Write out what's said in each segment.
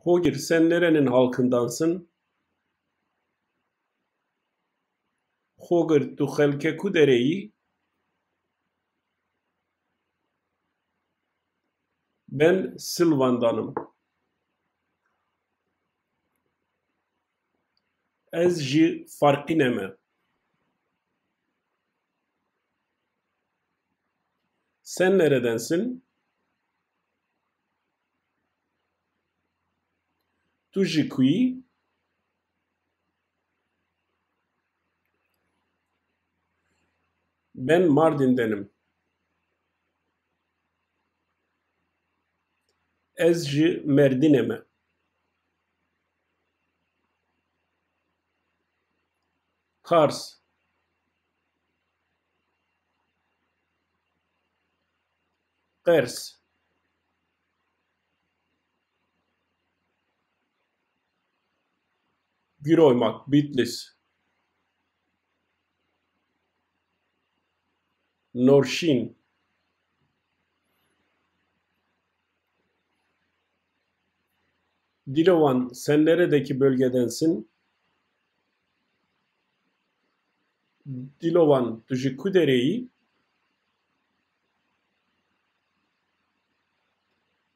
Hogir, sen nerenin halkındansın? Hogir tu xelke ku dereyî? Ben Silvan'danım. Ez ji Farqînê me. Sen neredensin? Tu ji ku yî? Ben Mardin'denim. Ez ji Merdinê me. Kars. Qers. Güroymak, Bitlis. Norşin. Dilovan, sen neredeki bölgedensin? Dilovan, tu ji ku dereyî?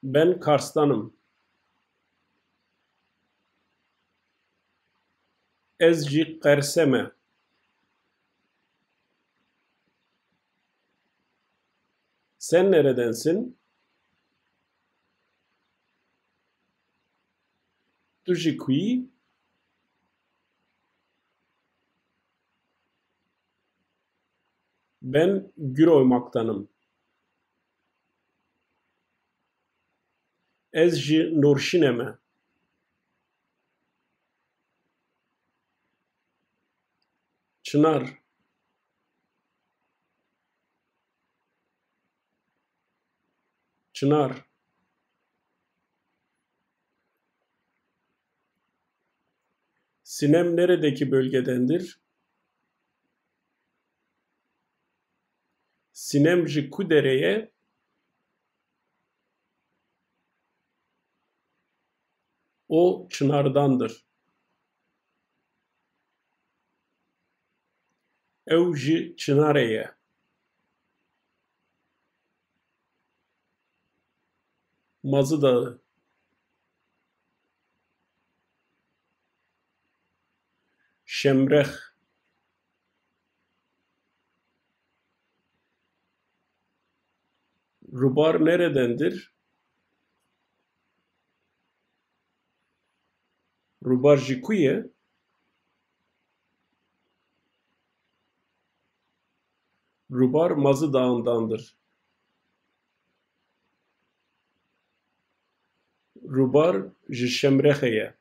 Ben Kars'tanım. Ez ji Qersê me. Sen neredensin? Tu ji ku yî? Ben Güroymak'tanım. Ez ji Nurşinê me. Çınar. Çınar. Sinem neredeki bölgedendir? Sinem ji ku dereye? O Çınar'dandır. Ew ji Çınarê ye. Mazı Dağı. Şemrex. Rubar neredendir? Rubar ji ku ye? Rubar Mazı Dağı'ndandır. Rubar ji Şemrexê ye.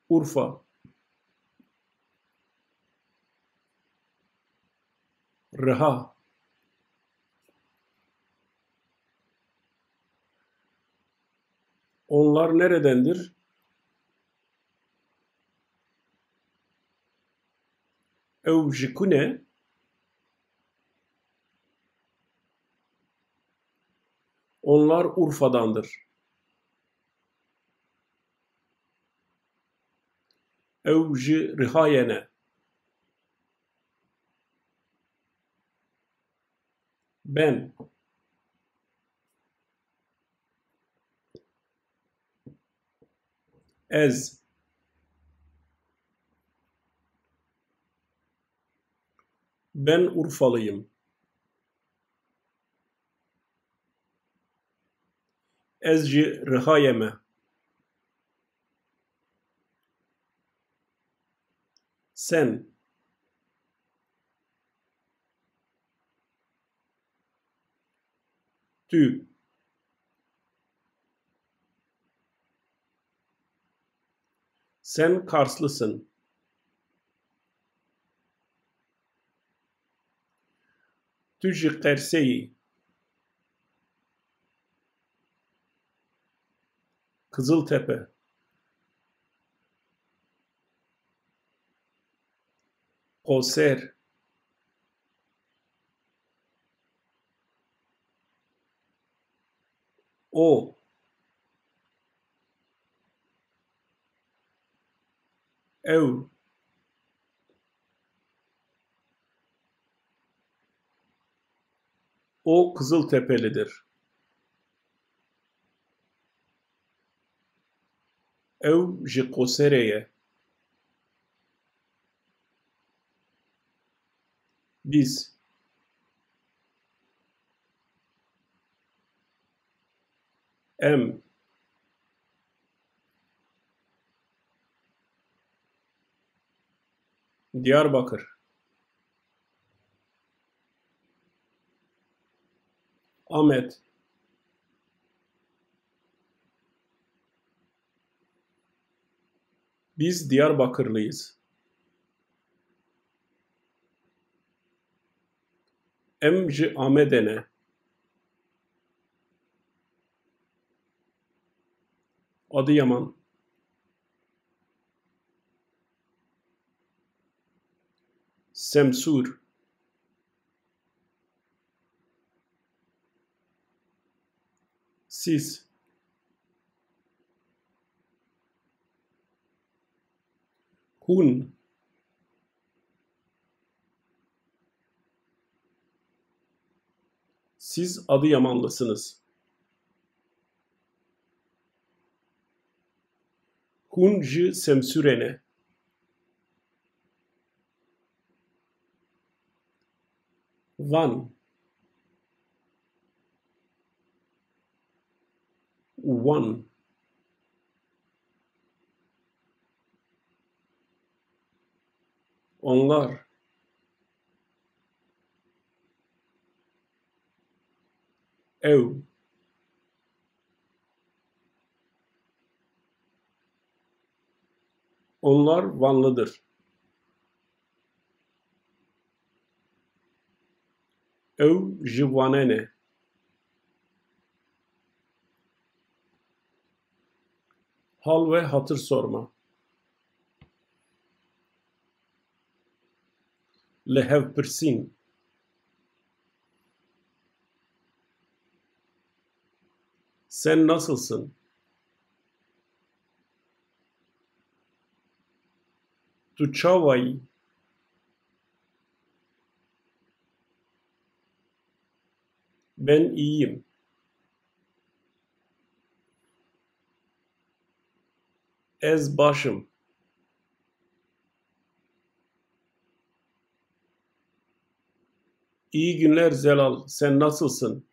Urfa. Riha. Onlar neredendir? Ew ji ku ne? Onlar Urfa'dandır. Ew ji Rihayê ne? Ben. Ez. Ben Urfalıyım. Ez ji Rihayê me. Sen. Tu. Sen Karslısın. Tu ji Qersê yî. Kızıltepe. Qoser. O. Ev. O Kızıltepelidir. Ew ji Qoserê ye. Biz. Em. Diyarbakır. Ahmet. Biz Diyarbakırlıyız. Em ji Amedê ne. Adıyaman. Semsur. Siz. Hun. Siz Adıyamanlısınız. Hun ji Semsûrê ne. Van. Van. Onlar. Ev. Onlar Vanlıdır. Ew ji Wanê ne. Hal ve hatır sorma. Li hevpirsîn. Sen nasılsın? Tu çawa yî? Ben iyiyim. Ez başım. İyi günler Zelal. Sen nasılsın?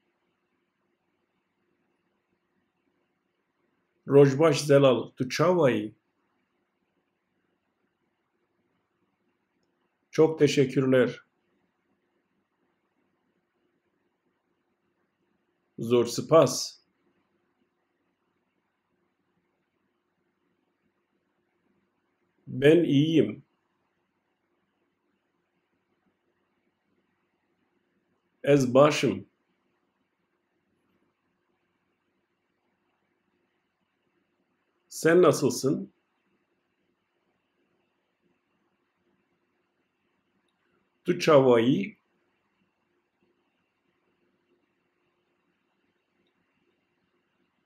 Rojbaş Zelal. Tu çawa yî? Çok teşekkürler. Zor spas. Ben iyiyim. Ez başım. Sen nasılsın? Tu çawa yî?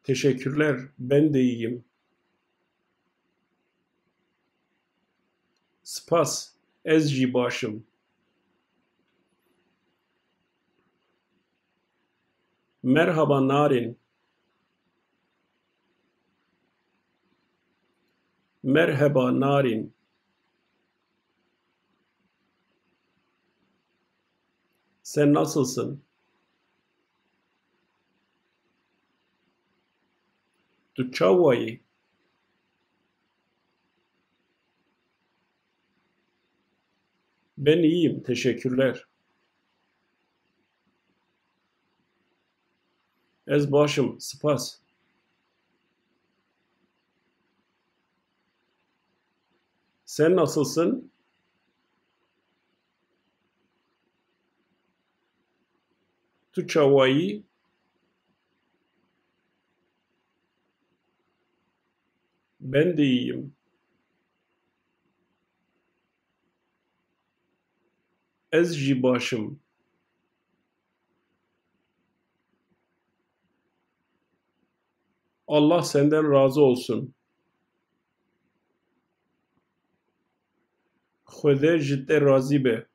Teşekkürler. Ben de iyiyim. Spas. Ez jî başım. Merhaba Narin. Merhaba Narin. Sen nasılsın? Tu çawa yî? Ben iyiyim. Teşekkürler. Ez başım. Spas. Sen nasılsın? Tu çawa yî? Ben de iyiyim. Ez jî başım. Allah senden razı olsun. Xude ji te razî be.